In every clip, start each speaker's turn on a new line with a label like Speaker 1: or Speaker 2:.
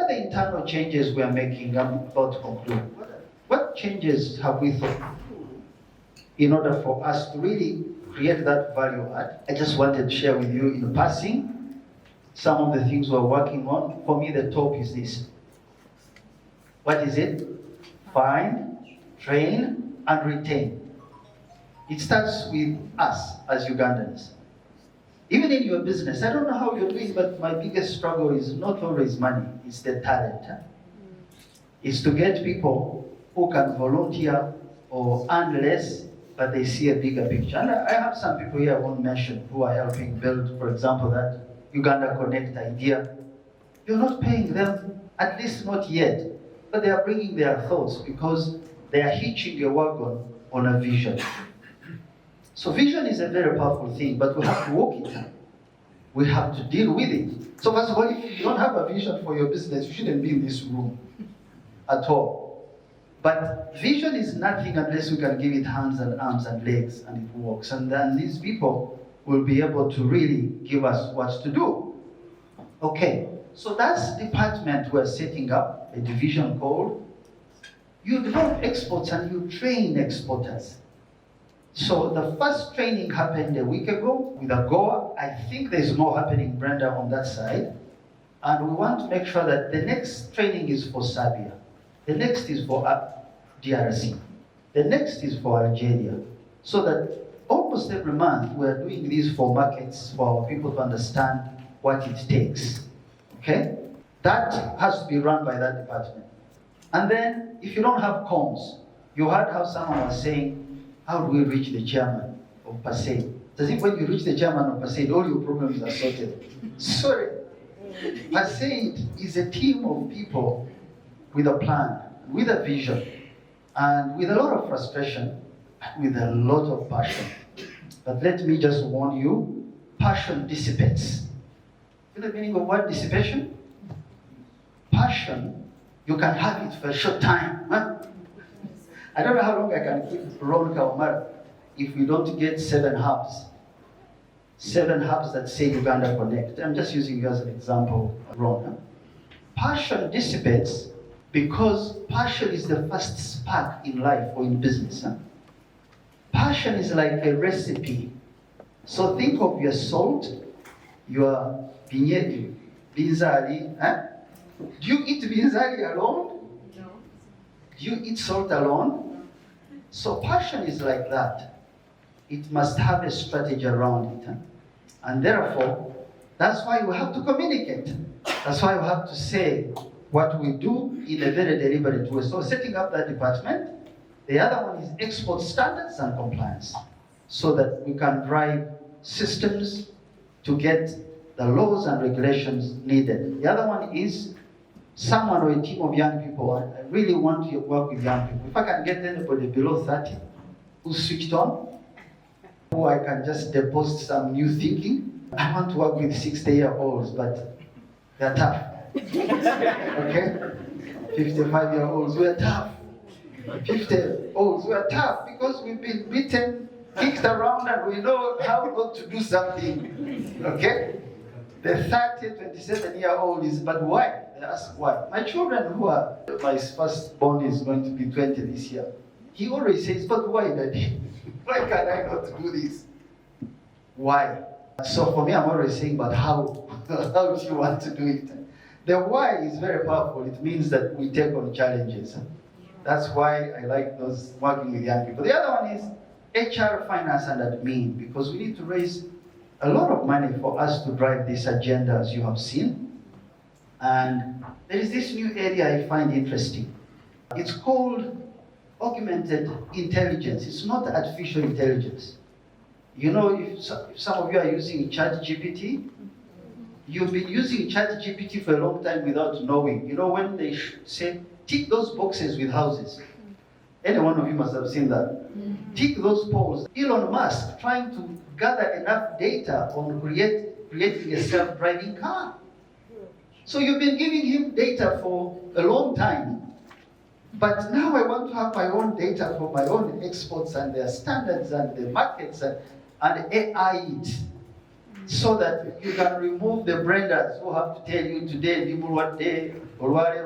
Speaker 1: are the internal changes we are making? I'm about to conclude. What changes have we thought in order for us to really create that value add? I just wanted to share with you in passing some of the things we're working on. For me, the top is this. What is it? Find, train, and retain. It starts with us as Ugandans. Even in your business, I don't know how you're doing, but my biggest struggle is not always money, it's the talent. It's to get people who can volunteer or earn less, but they see a bigger picture. And I have some people here I won't mention who are helping build, for example, that Uganda Connect idea. You're not paying them, at least not yet, but they are bringing their thoughts because they are hitching a wagon on a vision. So vision is a very powerful thing, but we have to walk it. We have to deal with it. So first of all, if you don't have a vision for your business, you shouldn't be in this room at all. But vision is nothing unless we can give it hands and arms and legs and it works. And then these people will be able to really give us what to do. Okay, so that's the department we're setting up, a division called. You develop exports and you train exporters. So the first training happened a week ago with AGOA. I think there's more happening, Brenda, on that side. And we want to make sure that the next training is for Serbia. The next is for DRC. The next is for Algeria. So that almost every month we're doing these for markets for our people to understand what it takes. Okay? That has to be run by that department. And then, if you don't have comms, you heard how someone was saying, how do we reach the chairman of PASAID? As if when you reach the chairman of PASAID, all your problems are sorted. Sorry. PASAID is a team of people with a plan, with a vision, and with a lot of frustration, with a lot of passion. But let me just warn you, passion dissipates. You know the meaning of what dissipation? Passion, you can have it for a short time. Huh? I don't know how long I can keep Ron Kaumar if we don't get 7 hubs. 7 hubs that say Uganda Connect. I'm just using you as an example, Ron. Passion dissipates because passion is the first spark in life or in business. Passion is like a recipe. So think of your salt, your binzari. Do you eat binzari alone? No. Do you eat salt alone? So passion is like that. It must have a strategy around it. And therefore, that's why we have to communicate. That's why we have to say what we do in a very deliberate way. So setting up that department. The other one is export standards and compliance, so that we can drive systems to get the laws and regulations needed. The other one is someone or a team of young people. I really want to work with young people. If I can get anybody below 30 who's switched on, who I can just deposit some new thinking. I want to work with 60-year-olds, but they're tough. Okay? 55-year-olds, we're tough. 50-year-olds, we're tough because we've been beaten, kicked around, and we know how not to do something. Okay? The 30, 27-year-old is, but why? They ask why. My children who are, my firstborn is going to be 20 this year. He always says, but why, Daddy? Why can I not do this? Why? So for me, I'm always saying, but how? How do you want to do it? The why is very powerful. It means that we take on challenges. That's why I like those working with young people. The other one is HR, finance, and admin, because we need to raise a lot of money for us to drive this agenda, as you have seen. And there is this new area I find interesting. It's called augmented intelligence. It's not artificial intelligence. You know, if some of you are using ChatGPT, you've been using ChatGPT for a long time without knowing. You know, when they say, tick those boxes with houses. Any one of you must have seen that. Tick those polls. Elon Musk trying to gather enough data on creating a self-driving car. So you've been giving him data for a long time. But now I want to have my own data for my own exports and their standards and the markets and AI it. so that you can remove the branders who have to tell you today, what day, or I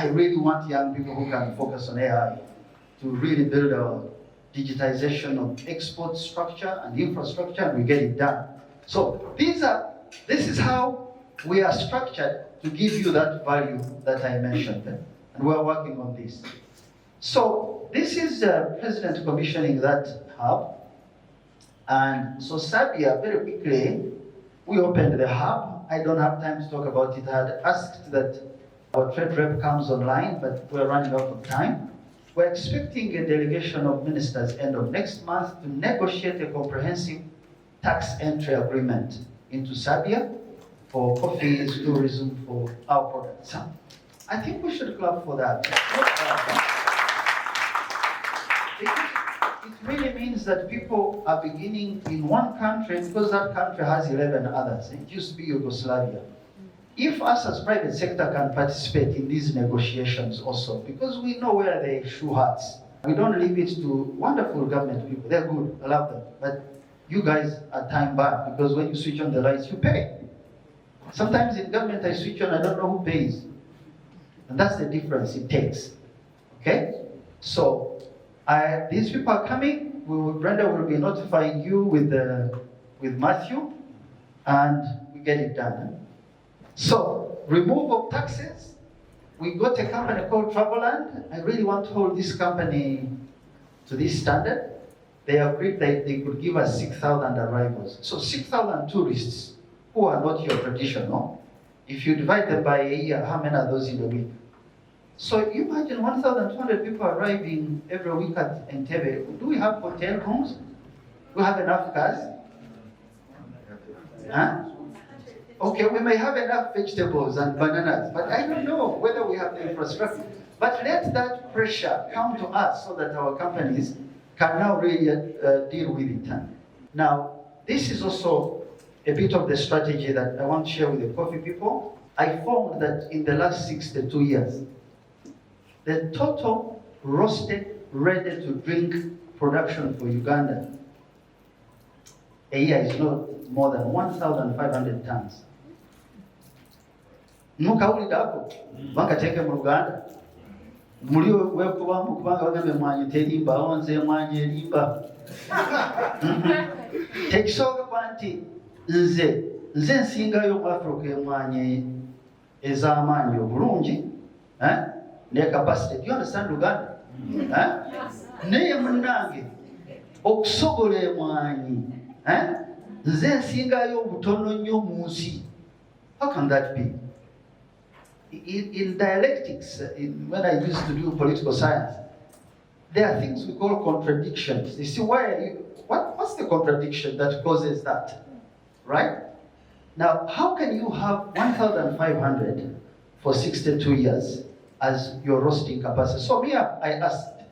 Speaker 1: really want young people who can focus on AI to really build a digitization of export structure and infrastructure, and we get it done. So this is how we are structured to give you that value that I mentioned, and we're working on this. So this is President commissioning that hub, and so Sabia, very quickly, we opened the hub. I don't have time to talk about it. I had asked that our trade rep comes online, but we're running out of time. We're expecting a delegation of ministers end of next month to negotiate a comprehensive tax entry agreement into Sabia for coffees, tourism, for our products. I think we should clap for that. It really means that people are beginning in one country, because that country has 11 others. It used to be Yugoslavia. If us as private sector can participate in these negotiations also, because we know where the shoe hurts. We don't leave it to wonderful government people. They're good, I love them. But you guys are time bound, because when you switch on the lights, you pay. Sometimes in government I switch on, I don't know who pays. And that's the difference it takes. Okay? So, these people are coming. Brenda will be notifying you with Matthew, and we get it done. So, remove of taxes. We got a company called Traveland. I really want to hold this company to this standard. They agreed that they could give us 6,000 arrivals. So 6,000 tourists who are not your traditional. If you divide them by a year, how many are those in a week? So you imagine 1,200 people arriving every week at Entebbe. Do we have hotel rooms? Do we have enough cars? Huh? Okay, we may have enough vegetables and bananas, but I don't know whether we have the infrastructure. But let that pressure come to us so that our companies can now really deal with it. Now, this is also a bit of the strategy that I want to share with the coffee people. I found that in the last 62 years, the total roasted, ready-to-drink production for Uganda a year is not more than 1,500 tons. Mukawulidako, bakateke mu Luganda. Muli wekubamu kubanga bagambe mwanyi terimba, onze mwanyi erimba. Tekisooka kwa nti nze nsingayo mu Africa emwanyi ez'amaanyi obulungi, ne capacity. Do you understand Luganda? Naye munnange okusobola emwanyi, nze nsingayo obutono nnyo mu nsi. How can that be? In dialectics, when I used to do political science, there are things we call contradictions. You see, what's the contradiction that causes that? Right? Now, how can you have 1,500 for 62 years as your roasting capacity? So I asked,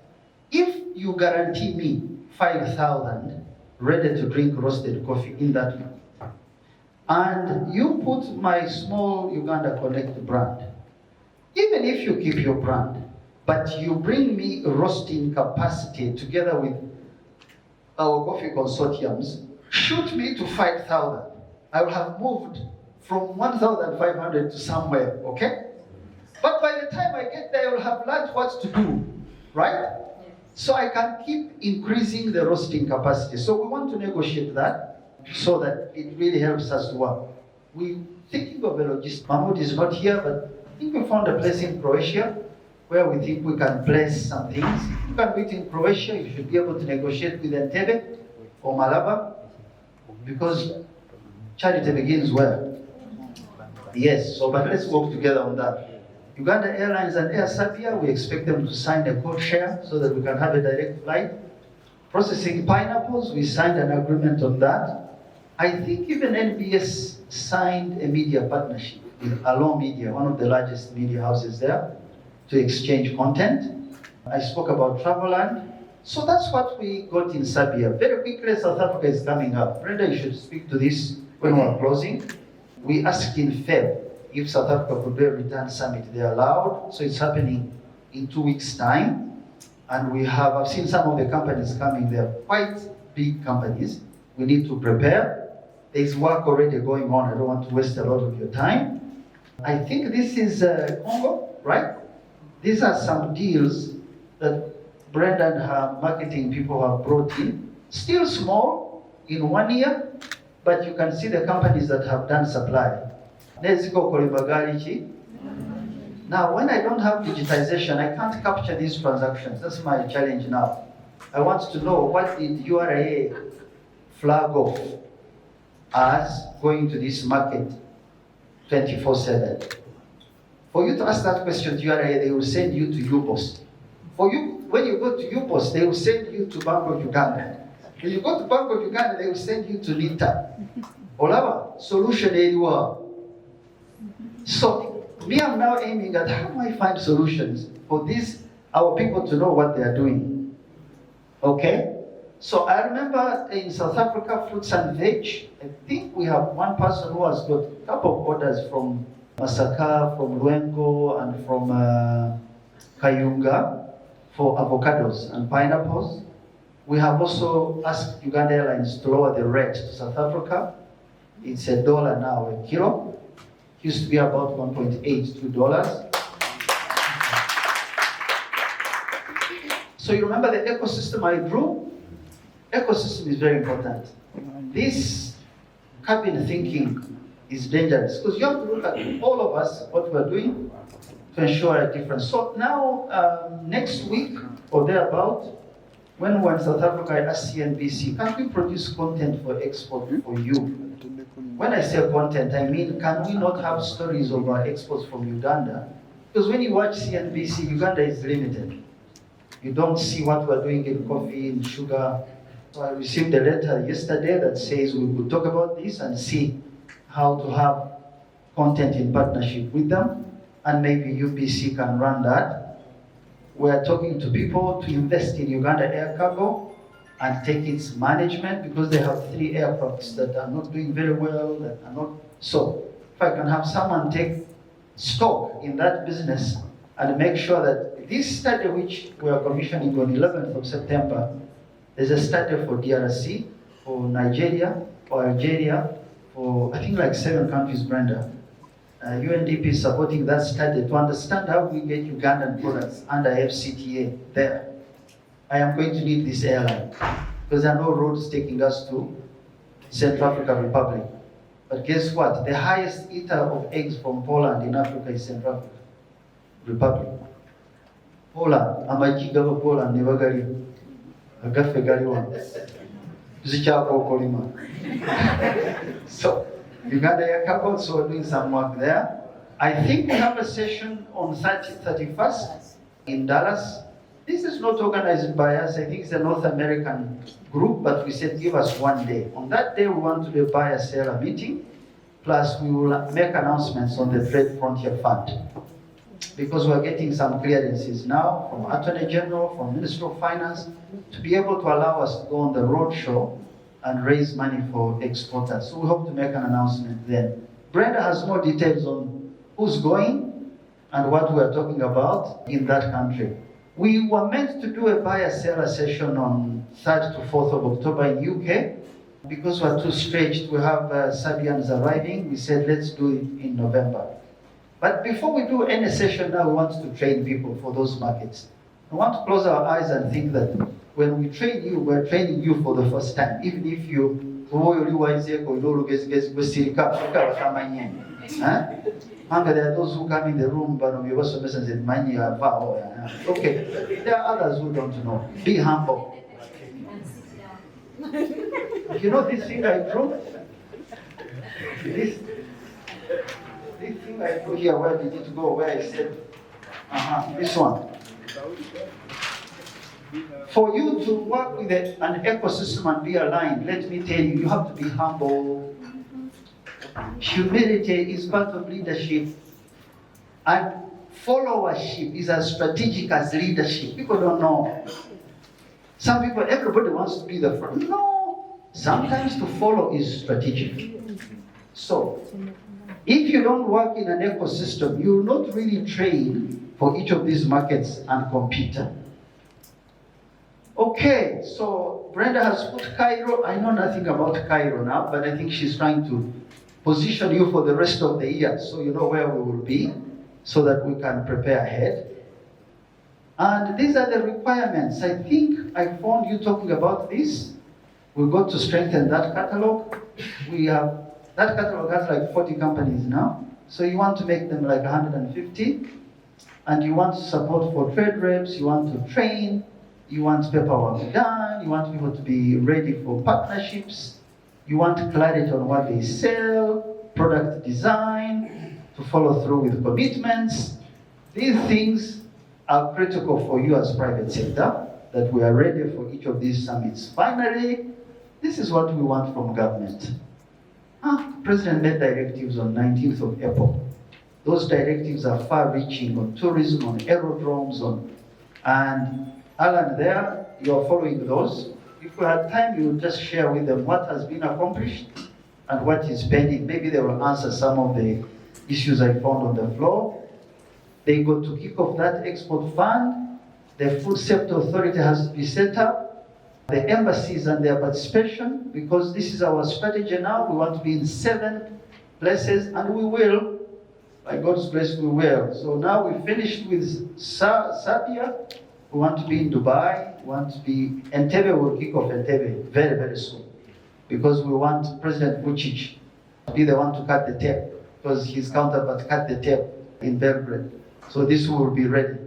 Speaker 1: if you guarantee me 5,000 ready-to-drink roasted coffee in that month, and you put my small Uganda Connect brand, even if you keep your brand, but you bring me roasting capacity together with our coffee consortiums, shoot me to 5,000. I will have moved from 1,500 to somewhere, okay? But by the time I get there, I will have learned what to do, right? So I can keep increasing the roasting capacity. So we want to negotiate that so that it really helps us to work. We're thinking of a logistic. Mahmoud is not here, but I think we found a place in Croatia where we think we can place some things. You can meet in Croatia, you should be able to negotiate with Entebbe or Malaba, because charity begins where? Yes, so but let's work together on that. Uganda Airlines and Air Sabia, we expect them to sign a code share so that we can have a direct flight. Processing pineapples, we signed an agreement on that. I think even NBS signed a media partnership with Allo Media, one of the largest media houses there, to exchange content. I spoke about Traveland. So that's what we got in Sabia. Very quickly, South Africa is coming up. Brenda, you should speak to this when we're closing. We asked in Feb if South Africa could do a return summit. They allowed, so it's happening in 2 weeks' time. And I've seen some of the companies coming there, quite big companies. We need to prepare. There's work already going on. I don't want to waste a lot of your time. I think this is Congo, right? These are some deals that Brenda and her marketing people have brought in. Still small in 1 year, but you can see the companies that have done supply. Now, when I don't have digitization, I can't capture these transactions. That's my challenge now. I want to know, what did URA flag off as going to this market 24/7? For you to ask that question to URA, they will send you to UPOS. For you, when you go to UPOS, they will send you to Bank of Uganda. When you go to Bank of Uganda, they will send you to NITA. Olava, solution area. So, me, I'm now aiming at how do I find solutions for these, our people to know what they are doing. Okay? So I remember in South Africa, fruits and veg, I think we have one person who has got a couple of orders from Masaka, from Luengo, and from Kayunga for avocados and pineapples. We have also asked Uganda Airlines to lower the rate to South Africa. It's $1 now a kilo. It used to be about $1.82. So you remember the ecosystem I drew? Ecosystem is very important. This cabin thinking is dangerous because you have to look at all of us, what we're doing to ensure a difference. So now, next week or thereabout, when we're in South Africa, I asked CNBC, can we produce content for export for you? When I say content, I mean, can we not have stories of our exports from Uganda? Because when you watch CNBC, Uganda is limited. You don't see what we're doing in coffee, in sugar. So I received a letter yesterday that says we could talk about this and see how to have content in partnership with them, and maybe UBC can run that. We're talking to people to invest in Uganda Air Cargo and take its management, because they have 3 aircrafts that are not doing very well, that are not. So if I can have someone take stock in that business and make sure that this study, which we are commissioning on 11th of September, there's a study for DRC, for Nigeria, for Algeria, for I think like 7 countries, Brenda. UNDP is supporting that study to understand how we get Ugandan products under FCTA there. I am going to need this airline because there are no roads taking us to Central African Republic. But guess what? The highest eater of eggs from Poland in Africa is Central African Republic. Poland, amajiga wa Poland ne bagali agafe gali wa zichako kolima. So Uganda Air Cargo, so we're doing some work there. I think we have a session on 31st in Dallas. This is not organized by us. I think it's a North American group, but we said give us 1 day. On that day, we want to do a buyer-seller meeting, plus we will make announcements on the Trade Frontier Fund. Because we're getting some clearances now from Attorney General, from Minister of Finance, to be able to allow us to go on the road show and raise money for exporters. So we hope to make an announcement then. Brenda has more details on who's going and what we're talking about in that country. We were meant to do a buyer-seller session on 3rd to 4th of October in UK. Because we're too stretched, we have Serbians arriving. We said, let's do it in November. But before we do any session now, we want to train people for those markets. We want to close our eyes and think that when we train you, we're training you for the first time. Even if you there are those who come in the room, but okay, there are others who don't know. Be humble. You know this thing I drew? This thing I drew here, where did it go? Where I said, this one. For you to work with an ecosystem and be aligned, let me tell you, you have to be humble. Humility is part of leadership. And followership is as strategic as leadership. People don't know. Some people, everybody wants to be the front. No. Sometimes to follow is strategic. So, if you don't work in an ecosystem, you will not really train for each of these markets and compete. Okay, so Brenda has put Cairo. I know nothing about Cairo now, but I think she's trying to position you for the rest of the year so you know where we will be so that we can prepare ahead. And these are the requirements. I think I found you talking about this. We got to strengthen that catalog. That catalog has like 40 companies now. So you want to make them like 150. And you want support for trade reps, you want to train, you want paperwork done, you want people to be ready for partnerships, you want clarity on what they sell, product design, to follow through with commitments. These things are critical for you as private sector, that we are ready for each of these summits. Finally, this is what we want from government. The President made directives on 19th of April. Those directives are far-reaching on tourism, on aerodromes, and Alan, there, you are following those. If we had time, you would just share with them what has been accomplished and what is pending. Maybe they will answer some of the issues I found on the floor. They got to kick off that export fund. The Food Safety Authority has to be set up. The embassies and their participation, because this is our strategy now. We want to be in 7 places, and we will. By God's grace, we will. So now we finished with Serbia. We want to be in Dubai. We want to be Entebbe. Will kick off Entebbe very, very soon, because we want President Vučić to be the one to cut the tape, because his counterpart cut the tape in Belgrade. So this will be ready.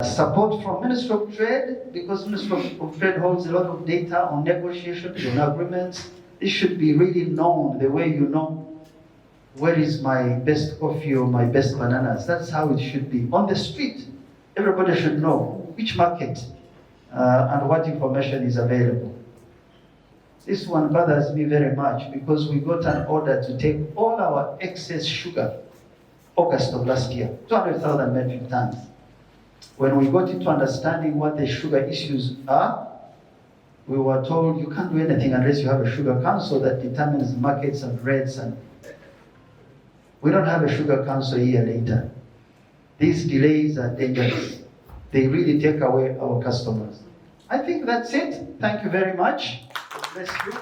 Speaker 1: Support from Ministry of Trade, because Ministry of Trade holds a lot of data on negotiations, on agreements. This should be really known the way you know where is my best coffee or my best bananas. That's how it should be. On the street, everybody should know which market and what information is available. This one bothers me very much because we got an order to take all our excess sugar, August of last year, 200,000 metric tons. When we got into understanding what the sugar issues are, we were told you can't do anything unless you have a sugar council that determines markets and rates. And we don't have a sugar council a year later. These delays are dangerous. They really take away our customers. I think that's it. Thank you very much. Bless you.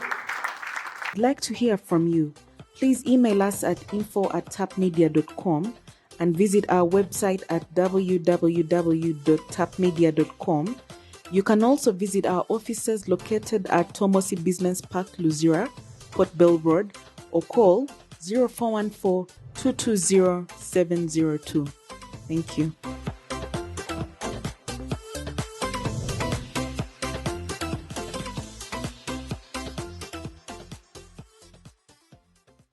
Speaker 2: I'd like to hear from you. Please email us at info@tapmedia.com and visit our website at www.tapmedia.com. You can also visit our offices located at Tomosi Business Park, Luzira, Port Bell Road, or call 0414 220 702. Thank you.